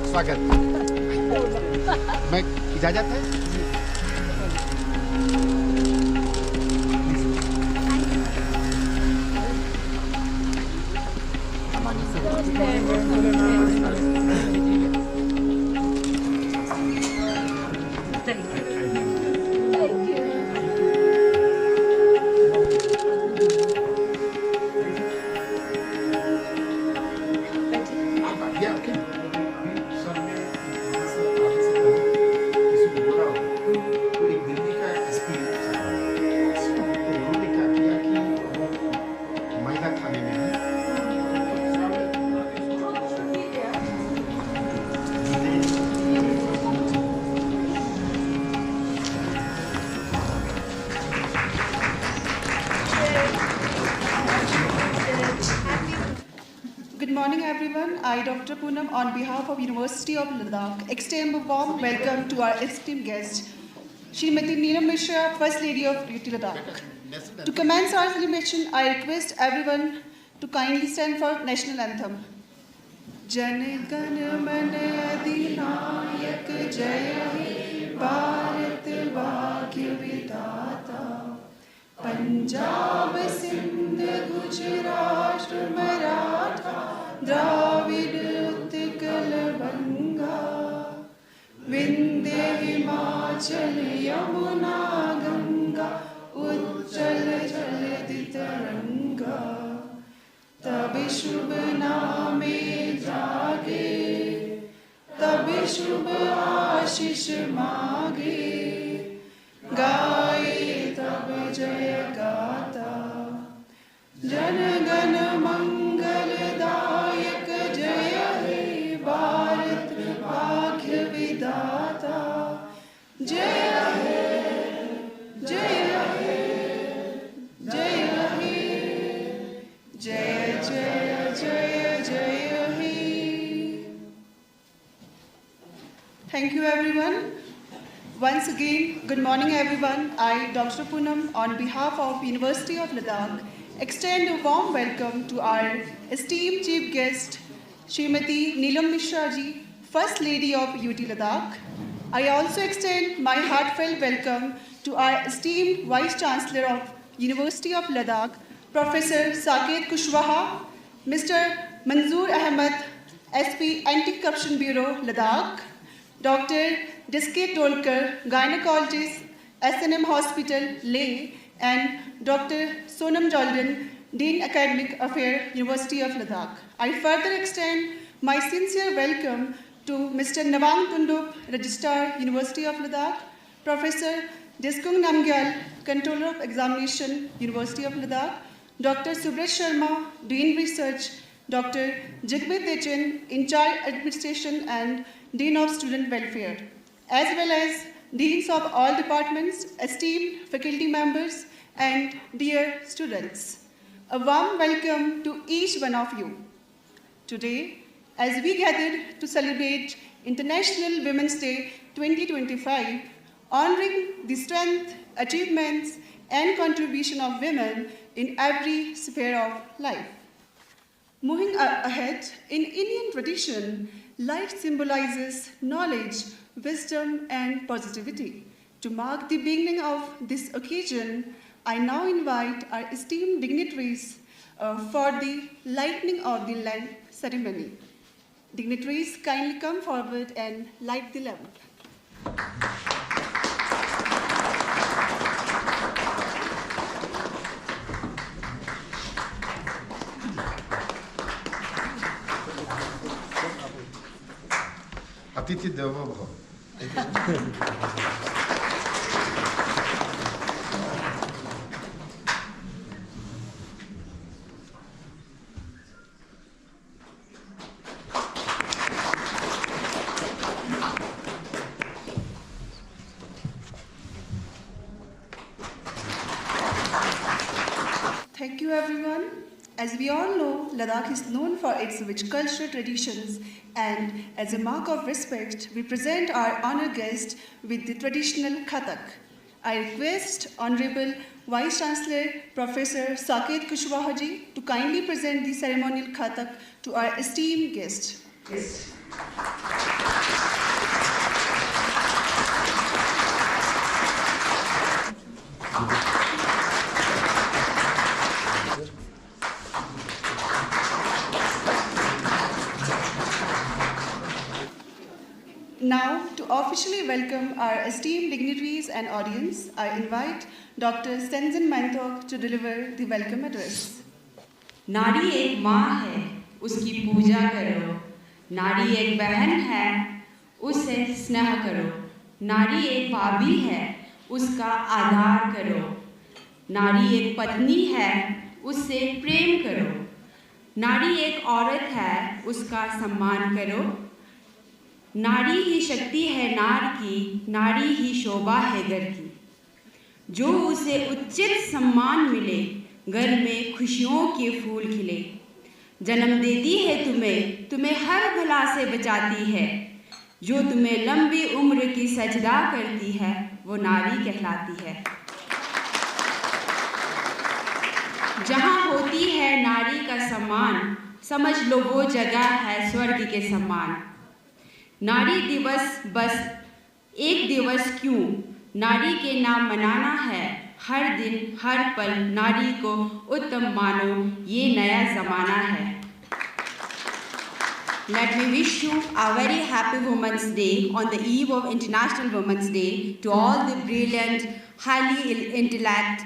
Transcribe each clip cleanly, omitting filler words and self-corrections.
स्वागत। मैं इजाजत है। Good morning, everyone. I, Dr. Poonam, on behalf of University of Ladakh, extend a warm welcome to our esteemed guest, Srimati Neelam Mishra, First Lady of UT Ladakh. To commence our celebration, I request everyone to kindly stand for national anthem. Jan Gan Man Adinayak Jaya He Bharat Bhagya Vidata Punjab Sindh Gujarat Maratha Dravid Utkal Banga Vindhya Himachal Yamuna Ganga Ujjal Jaladi Taranga तब शुभ नामे जागे तब शुभ आशीष मागे गाए तब जय गाता जन गण मंगलदायक जय हे भारत भाग्य विधाता जय हे जय हे जय हे जय Thank you, everyone. Once again, good morning, everyone. I, Dr. Poonam, on behalf of University of Ladakh, extend a warm welcome to our esteemed chief guest, Srimati Neelam Mishra ji, First Lady of UT Ladakh. I also extend my heartfelt welcome to our esteemed Vice Chancellor of University of Ladakh, Professor Saket Kushwaha, Mr. Manzoor Ahmed, SP Anti-Corruption Bureau, Ladakh, Dr. Disket Dolkar, gynecologist, SNM Hospital, Leh, and Dr. Sonam Jaldan, Dean Academic Affairs, University of Ladakh. I further extend my sincere welcome to Mr. Nawang Tundup, Registrar, University of Ladakh, Professor Diskung Namgyal, Controller of Examination, University of Ladakh, Dr. Subresh Sharma, Dean Research, Dr. Jigmeet Dechen, in charge Administration and Dean of Student Welfare, as well as Deans of all departments, esteemed faculty members, and dear students. A warm welcome to each one of you. Today, as we gathered to celebrate International Women's Day 2025, honoring the strength, achievements, and contribution of women in every sphere of life. Moving ahead, in Indian tradition, life symbolizes knowledge, wisdom, and positivity. To mark the beginning of this occasion, I now invite our esteemed dignitaries for the lighting of the lamp ceremony. Dignitaries, kindly come forward and light the lamp. अतिथि देवो भव। Thank you, everyone. As we all know, Ladakh is known for its rich cultural traditions, and as a mark of respect, we present our honored guest with the traditional Kathak. I request Honorable Vice Chancellor Professor Saket Kushwaha ji to kindly present the ceremonial khatak to our esteemed guest. Now, to officially welcome our esteemed dignitaries and audience, I invite Dr. Tenzin Mantok to deliver the welcome address. नारी एक माँ है, उसकी पूजा करो। नारी एक बहन है, उसे स्नेह करो। नारी एक भाभी है, उसका आदर करो। नारी एक पत्नी है, उससे प्रेम करो। नारी एक औरत है, उसका सम्मान करो। नारी ही शक्ति है नार की, नारी ही शोभा है घर की। जो उसे उचित सम्मान मिले, घर में खुशियों के फूल खिले। जन्म देती है तुम्हें, तुम्हें हर भला से बचाती है। जो तुम्हें लंबी उम्र की सजदा करती है, वो नारी कहलाती है। जहाँ होती है नारी का सम्मान, समझ लो वो जगह है स्वर्ग के समान। नारी दिवस बस एक दिवस क्यों, नारी के नाम मनाना है हर दिन हर पल। नारी को उत्तम मानो, ये नया ज़माना है। Let me wish you a very happy Women's Day on the eve of International Women's Day to all the brilliant, highly intellect,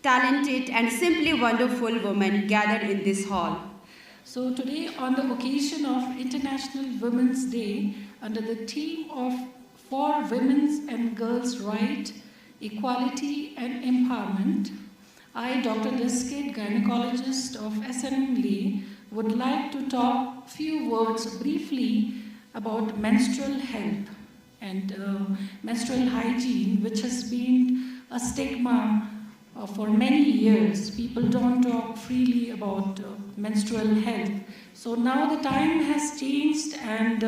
talented and simply wonderful women gathered in this hall. So today, on the occasion of International Women's Day, under the theme of For Women's and Girls' Right, Equality and Empowerment, I, Dr. Desket, gynecologist of SNM, would like to talk a few words briefly about menstrual health and menstrual hygiene, which has been a stigma for many years. People don't talk freely about menstrual health. So now the time has changed, and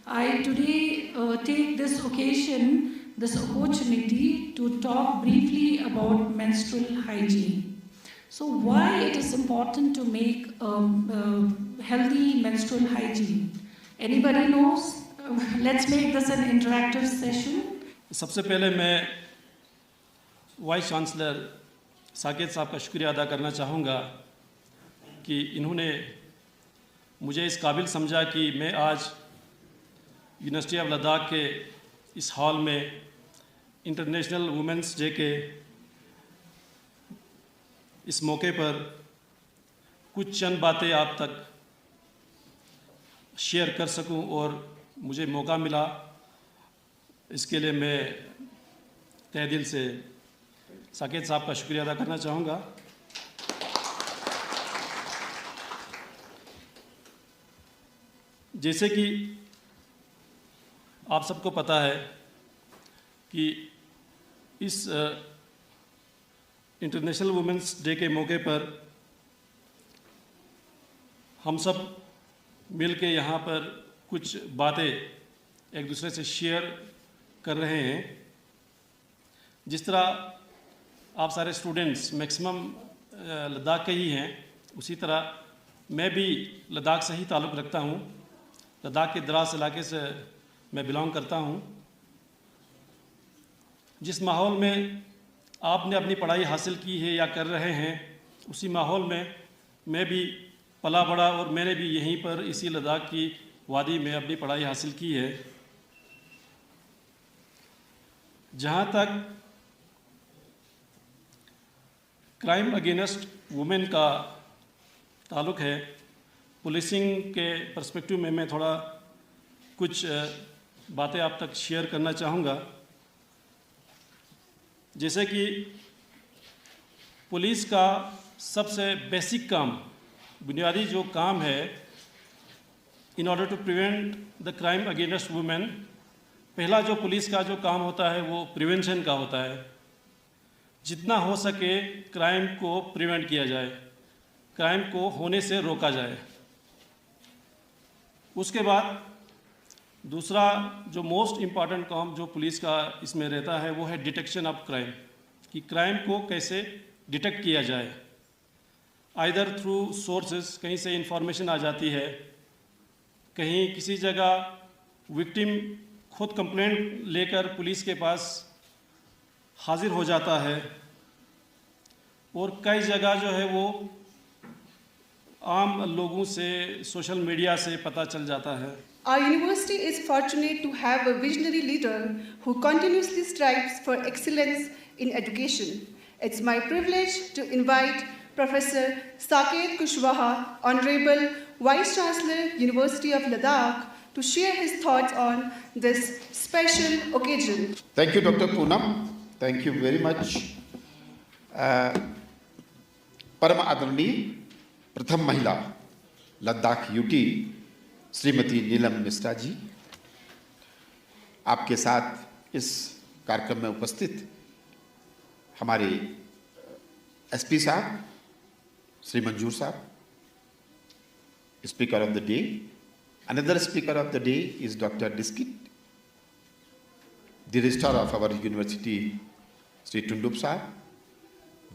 I today take this occasion, this opportunity to talk briefly about menstrual hygiene. So why it is important to make healthy menstrual hygiene? Anybody knows? Let's make this an interactive session. सबसे पहले मैं vice chancellor Saket साहब का शुक्रिया अदा करना चाहूँगा कि इन्होंने मुझे इस काबिल समझा कि मैं आज यूनिवर्सिटी ऑफ लद्दाख के इस हॉल में इंटरनेशनल वुमेंस डे के इस मौके पर कुछ चंद बातें आप तक शेयर कर सकूं और मुझे मौका मिला, इसके लिए मैं तहे दिल से साकेत साहब का शुक्रिया अदा करना चाहूँगा। जैसे कि आप सबको पता है कि इस इंटरनेशनल वुमेंस डे के मौके पर हम सब मिल के यहाँ पर कुछ बातें एक दूसरे से शेयर कर रहे हैं। जिस तरह आप सारे स्टूडेंट्स मैक्सिमम लद्दाख के ही हैं, उसी तरह मैं भी लद्दाख से ही ताल्लुक़ रखता हूँ। लद्दाख के दराज इलाके से मैं बिलोंग करता हूँ। जिस माहौल में आपने अपनी पढ़ाई हासिल की है या कर रहे हैं, उसी माहौल में मैं भी पला बड़ा और मैंने भी यहीं पर इसी लद्दाख की वादी में अपनी पढ़ाई हासिल की है। जहाँ तक क्राइम अगेंस्ट वुमेन का ताल्लुक़ है, पुलिसिंग के पर्सपेक्टिव में मैं थोड़ा कुछ बातें आप तक शेयर करना चाहूँगा। जैसे कि पुलिस का सबसे बेसिक काम, बुनियादी जो काम है, in order to prevent the crime against women, पहला जो पुलिस का जो काम होता है वो प्रिवेंशन का होता है। जितना हो सके क्राइम को प्रिवेंट किया जाए, क्राइम को होने से रोका जाए। उसके बाद दूसरा जो मोस्ट इम्पॉर्टेंट काम जो पुलिस का इसमें रहता है वो है डिटेक्शन ऑफ क्राइम, कि क्राइम को कैसे डिटेक्ट किया जाए। आइदर थ्रू सोर्सेस, कहीं से इंफॉर्मेशन आ जाती है, कहीं किसी जगह विक्टिम खुद कंप्लेंट लेकर पुलिस के पास हाजिर हो जाता है, और कई जगह जो है वो आम लोगों से, सोशल मीडिया से पता चल जाता है। Our university is fortunate to have a visionary leader who continuously strives for excellence in education. It's my privilege to invite Professor Saket Kushwaha, Honorable Vice Chancellor, University of Ladakh, to share his thoughts on this special occasion. Thank you, Dr. Poonam. Thank you very much. परम आदरणीय प्रथम महिला Ladakh UT Shrimati Neelam Mishra ji, आपके साथ इस कार्यक्रम में उपस्थित हमारे एसपी साहब श्री मंजूर साहब, speaker of the day. Another speaker of the day is doctor Diskit, the registrar of our university Shri Tundup साहब,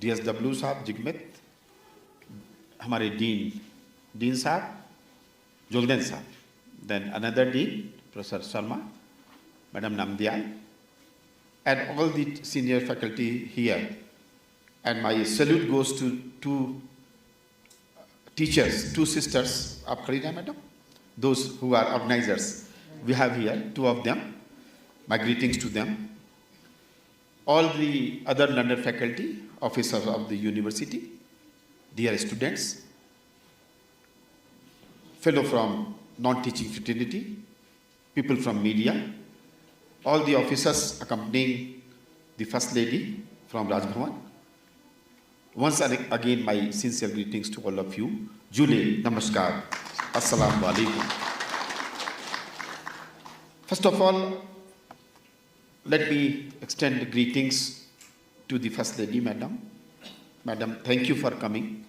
DSW साहब जिगमित, हमारे डीन साहब जोगदेन साहब, then another dean Professor Sharma, Madam Namdial, and all the senior faculty here. And my salute goes to two teachers, two sisters of Kharina Madam, those who are organizers. We have here two of them. My greetings to them. All the other learned faculty, officers of the university, dear students, fellow from non-teaching fraternity, people from media, all the officers accompanying the First Lady from Raj Bhavan. Once again, my sincere greetings to all of you. Jule, namaskar, assalamu alaikum. First of all, let me extend greetings to the First Lady, Madam. Madam, thank you for coming.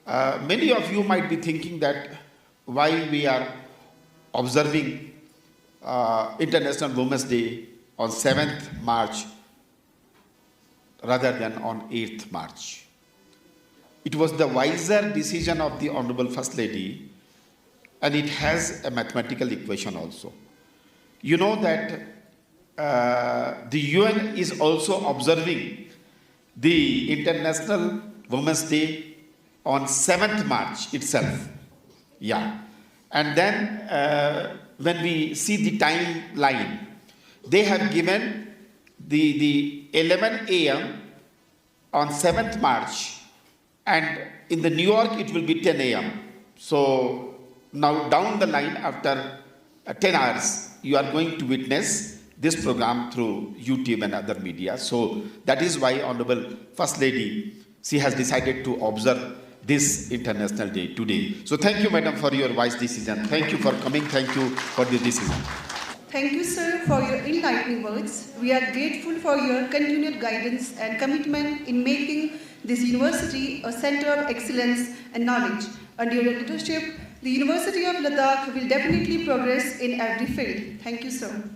Many of you might be thinking that why we are observing International Women's Day on 7th March rather than on 8th March. It was the wiser decision of the Honorable First Lady, and it has a mathematical equation also. You know that the UN is also observing the International Women's Day on 7th March itself. Yeah. And then when we see the timeline, they have given the 11 a.m. on 7th March, and in the New York it will be 10 a.m. So now down the line, after 10 hours, you are going to witness this program through YouTube and other media. So that is why Honorable First Lady, she has decided to observe this International Day today. So thank you, Madam, for your wise decision. Thank you for coming. Thank you for the decision. Thank you, sir, for your enlightening words. We are grateful for your continued guidance and commitment in making this university a center of excellence and knowledge. Under your leadership, the University of Ladakh will definitely progress in every field. Thank you, sir.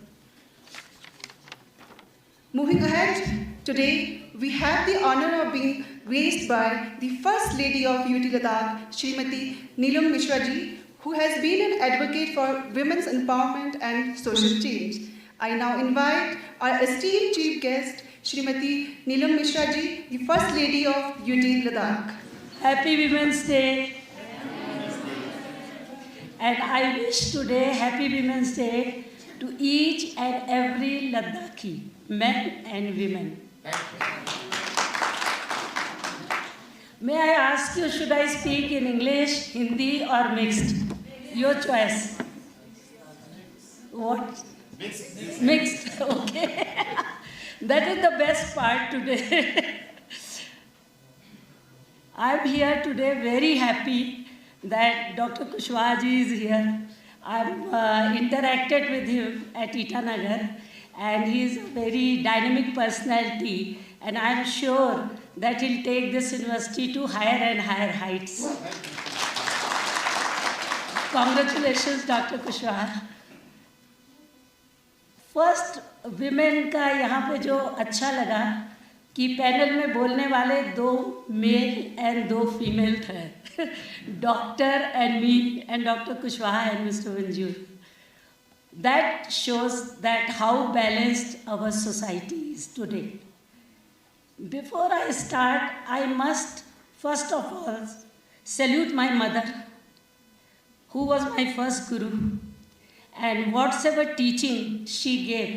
Moving ahead, today we have the honor of being graced by the First Lady of UT Ladakh, Srimati Neelam Mishra ji, who has been an advocate for women's empowerment and social change. I now invite our esteemed chief guest, Srimati Neelam Mishra ji, the First Lady of UT Ladakh. Happy Women's Day. And I wish today Happy Women's Day to each and every Ladakhi, men and women. May I ask you, should I speak in English, Hindi or mixed? Your choice. What? Mixed. Okay. That is the best part today. I'm here today very happy that Dr. Kushwaha ji is here. I've interacted with him at Itanagar, and he's a very dynamic personality, and I'm sure that he'll take this university to higher and higher heights. Congratulations, Dr. Kushwaha. First women का यहाँ पे जो अच्छा लगा कि panel में बोलने वाले 2 मेल एंड 2 फीमेल थे, doctor and me and doctor Kushwaha and mister मंजूर. That shows that how balanced our society is today. Before I start, I must first of all salute my mother, who was my first guru, and whatsoever teaching she gave,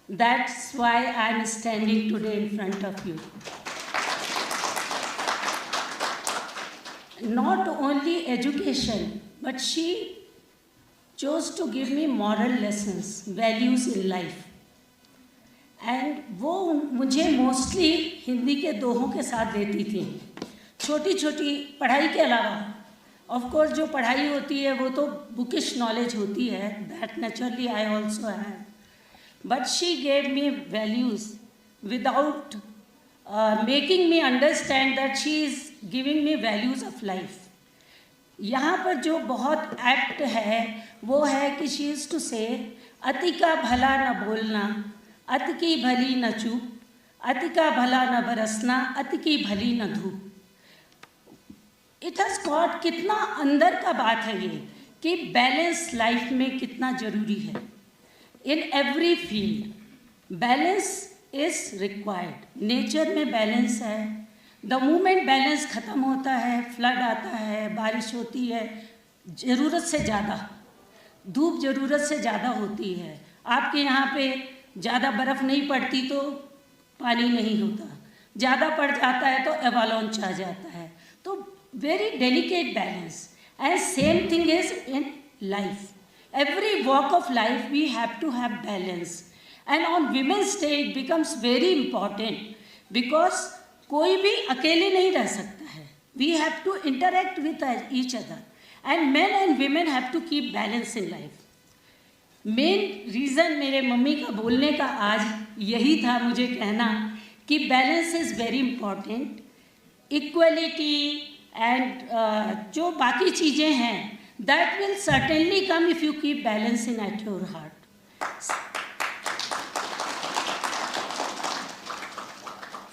that's why I am standing today in front of you. Not only education, but she chose to give me moral lessons, values in life. And वो मुझे mostly Hindi के दोहों के साथ देती थी, छोटी छोटी पढ़ाई के अलावा. ऑफ कोर्स जो पढ़ाई होती है वो तो बुकिश नॉलेज होती है, that naturally I also have, but she gave me values without making me understand that she is giving me values of life. यहाँ पर जो बहुत एक्ट है वो है कि शी इज़ टू से अति का भला न बोलना, अति की भली न चूप, अति का भला न बरसना, अति की भली न धूप. इट हैज़ गॉट कितना अंदर का बात है ये कि बैलेंस लाइफ में कितना ज़रूरी है. In every field balance is required. Nature में बैलेंस है. द मोमेंट बैलेंस ख़त्म होता है, फ्लड आता है, बारिश होती है, ज़रूरत से ज़्यादा धूप ज़रूरत से ज़्यादा होती है. आपके यहाँ पे ज़्यादा बर्फ़ नहीं पड़ती तो पानी नहीं होता, ज़्यादा पड़ जाता है तो एवालॉन्च आ जाता है. तो very delicate balance. And same thing is in life. Every walk of life we have to have balance. And on women's day it becomes very important because कोई भी अकेले नहीं रह सकता है. We have to interact with each other and men and women have to keep balance in life. Main reason मेरे mummy का बोलने का आज यही था, मुझे कहना कि balance is very important. Equality and जो बाकी चीज़ें हैं that will certainly come if you keep balance in at your heart.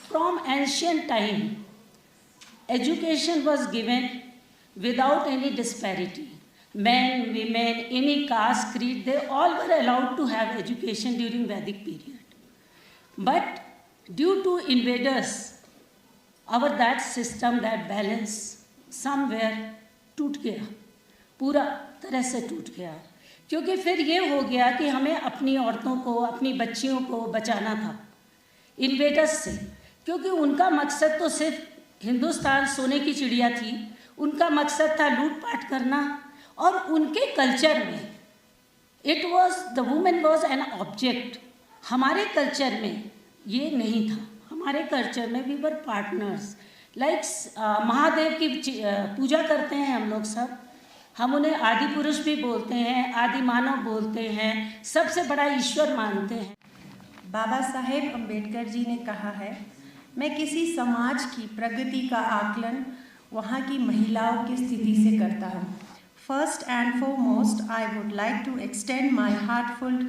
From ancient time, education was given without any disparity. Men, women, any caste, creed, they all were allowed to have education during Vedic period. But due to invaders, that system, that balance, somewhere टूट गया, पूरा तरह से टूट गया. क्योंकि फिर ये हो गया कि हमें अपनी औरतों को, अपनी बच्चियों को बचाना था इन्वेडर्स से. क्योंकि उनका मकसद तो सिर्फ हिंदुस्तान सोने की चिड़िया थी, उनका मकसद था लूटपाट करना. और उनके कल्चर में it was the women was an object. हमारे कल्चर में ये नहीं था. हमारे कल्चर में we were partners. Like Mahadev की पूजा करते हैं हम लोग सब. हम उन्हें आदि पुरुष भी बोलते हैं, आदि मानव बोलते हैं, सबसे बड़ा ईश्वर मानते हैं. बाबा साहेब अम्बेडकर जी ने कहा है, मैं किसी समाज की प्रगति का आकलन वहाँ की महिलाओं की स्थिति से करता हूँ. First and foremost, I would like to extend my heartfelt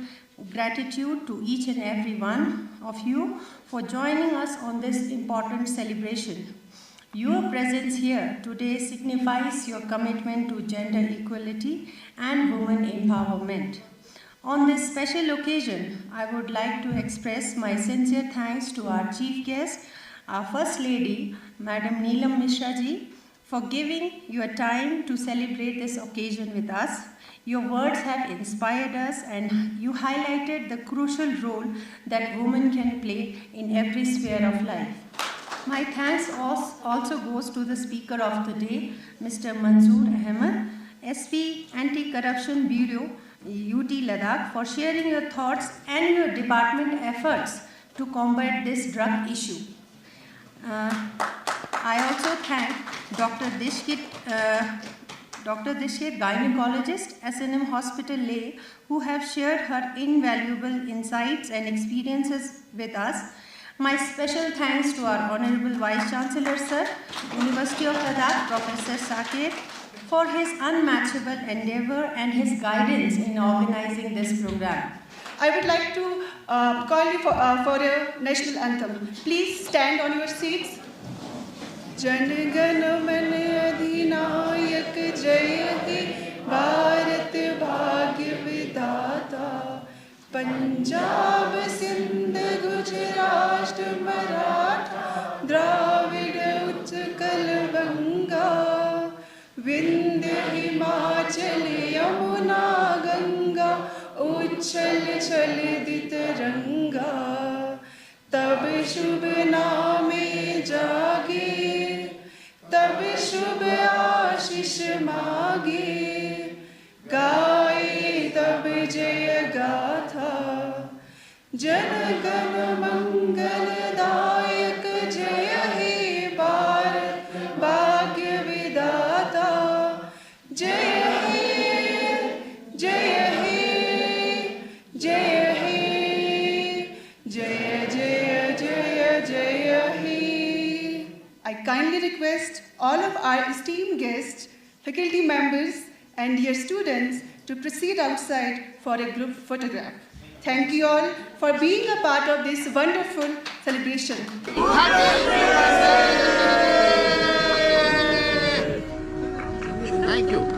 gratitude to each and every one of you for joining us on this important celebration. Your presence here today signifies your commitment to gender equality and women empowerment. On this special occasion, I would like to express my sincere thanks to our chief guest, our First Lady, Madam Neelam Mishra ji, for giving your time to celebrate this occasion with us. Your words have inspired us and you highlighted the crucial role that women can play in every sphere of life. My thanks also goes to the speaker of the day, Mr. Manzoor Ahmed, SP Anti-Corruption Bureau, UT Ladakh, for sharing your thoughts and your department efforts to combat this drug issue. I also thank Dr. Dishkit, gynecologist, S&M Hospital Leh, who have shared her invaluable insights and experiences with us. My special thanks to our Honorable Vice Chancellor Sir, University of Ladakh, Professor Saket, for his unmatchable endeavor and his guidance in organizing this program. I would like to call you for a national anthem. Please stand on your seats. Jana Gana मन अधिनायक जय हे भारत भाग्य विधाता पंजाब सिंध गुजरात मराठा द्राविड़ उत्कल बंगा विंध्य हिमाचल यमुना गंगा उच्छल चलित तरंगा तब शुभ नामे जागे तब शुभ आशीष मागे गाए तब जय गाथा जन गण मंगलदायक जय हे भारत भाग्य विधाता जय हे जय हे जय हे जय जय जय जय हे. I kindly request all of our esteemed guests, faculty members and dear students to proceed outside for a group photograph. Thank you all for being a part of this wonderful celebration. Thank you.